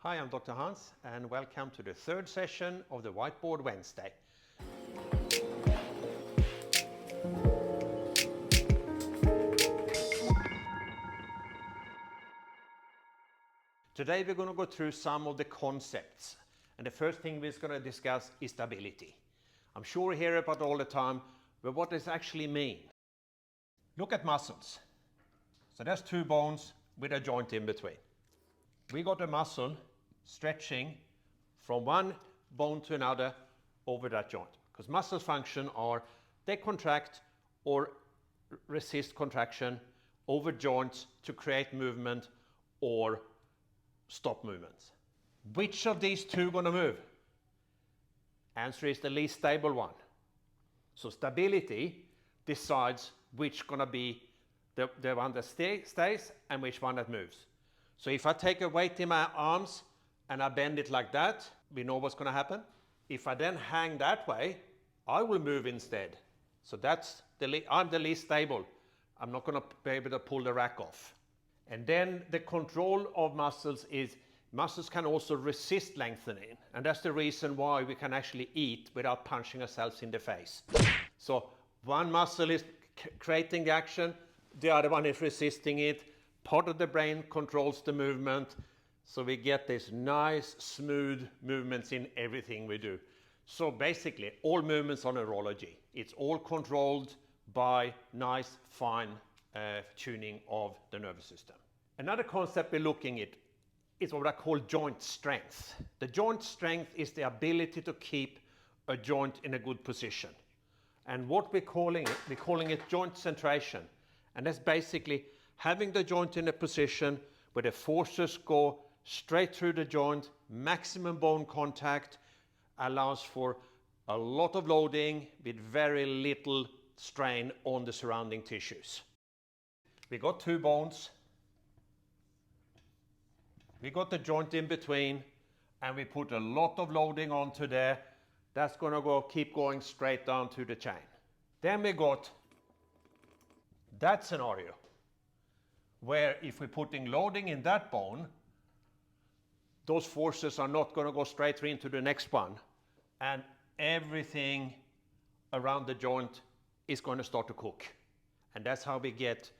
Hi, I'm Dr. Hans and welcome to the third session of the Whiteboard Wednesday. Today we're going to go through some of the concepts, and the first thing we're going to discuss is stability. I'm sure you hear about it all the time, but what does it actually mean? Look at muscles. So there's two bones with a joint in between. We got a muscle stretching from one bone to another over that joint, because muscle function are they contract or resist contraction over joints to create movement or stop movements. Which of these two going to move? Answer is the least stable one. So stability decides which going to be the one that stays and which one that moves. So if I take a weight in my arms and I bend it like that, we know what's going to happen. If I then hang that way, I will move instead. So that's I'm the least stable. I'm not going to be able to pull the rack off. And then the control of muscles is muscles can also resist lengthening. And that's the reason why we can actually eat without punching ourselves in the face. So one muscle is creating the action, the other one is resisting it. Part of the brain controls the movement. So we get these nice, smooth movements in everything we do. So basically, all movements are neurology. It's all controlled by nice, fine tuning of the nervous system. Another concept we're looking at is what I call joint strength. The joint strength is the ability to keep a joint in a good position. And what we're calling it joint centration. And that's basically having the joint in a position where the forces go straight through the joint, maximum bone contact, allows for a lot of loading with very little strain on the surrounding tissues. We got two bones, we got the joint in between, and we put a lot of loading onto there. That's going to keep going straight down to the chain. Then we got that scenario where if we're putting loading in that bone, those forces are not going to go straight into the next one, and everything around the joint is going to start to cook. And that's how we get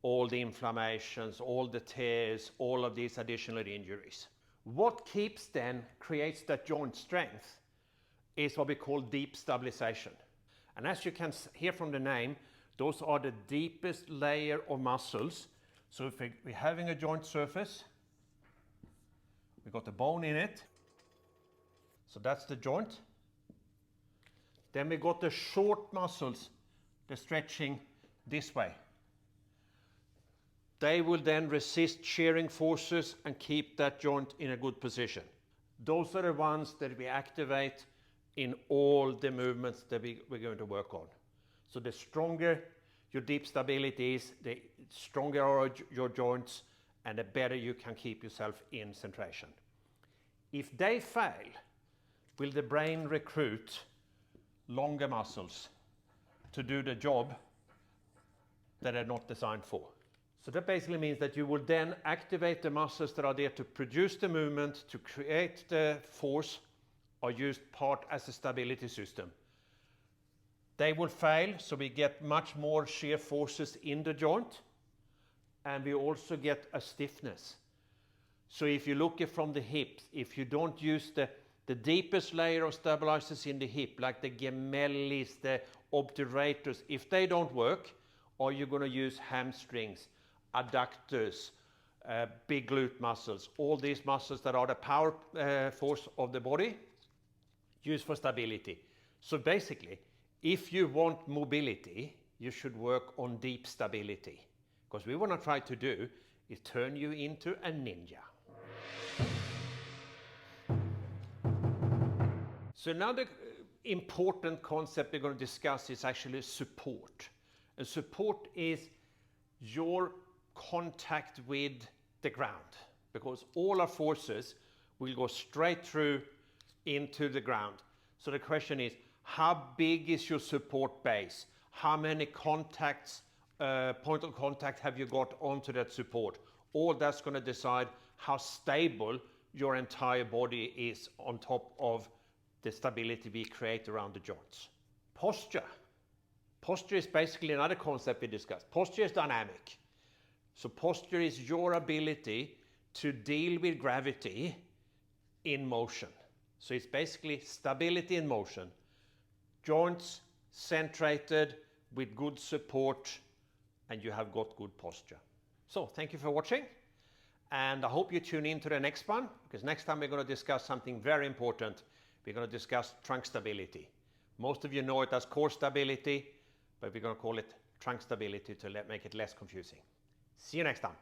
all the inflammations, all the tears, all of these additional injuries. What creates that joint strength is what we call deep stabilization. And as you can hear from the name, those are the deepest layer of muscles. So if we're having a joint surface, we got the bone in it. So that's the joint. Then we got the short muscles, the stretching this way. They will then resist shearing forces and keep that joint in a good position. Those are the ones that we activate in all the movements that we're going to work on. So the stronger your deep stability is, the stronger are your joints, and the better you can keep yourself in centration. If they fail, will the brain recruit longer muscles to do the job that they're not designed for? So that basically means that you will then activate the muscles that are there to produce the movement, to create the force, or use part as a stability system. They will fail, so we get much more shear forces in the joint, and we also get a stiffness. So if you look at from the hips, if you don't use the deepest layer of stabilizers in the hip, like the gemellis, the obturators, if they don't work, or you're going to use hamstrings, adductors, big glute muscles, all these muscles that are the power force of the body, used for stability. So basically, if you want mobility, you should work on deep stability. Because what we want to try to do is turn you into a ninja. So another important concept we're going to discuss is actually support. And support is your contact with the ground, because all our forces will go straight through into the ground. So the question is, how big is your support base? How many contacts, point of contact have you got onto that support? All that's going to decide how stable your entire body is on top of the stability we create around the joints. Posture. Posture is basically another concept we discussed. Posture is dynamic. So posture is your ability to deal with gravity in motion. So it's basically stability in motion. Joints centrated with good support, and you have got good posture. So thank you for watching, and I hope you tune in to the next one, because next time we're going to discuss something very important. We're going to discuss trunk stability. Most of you know it as core stability, but we're going to call it trunk stability to make it less confusing. See you next time.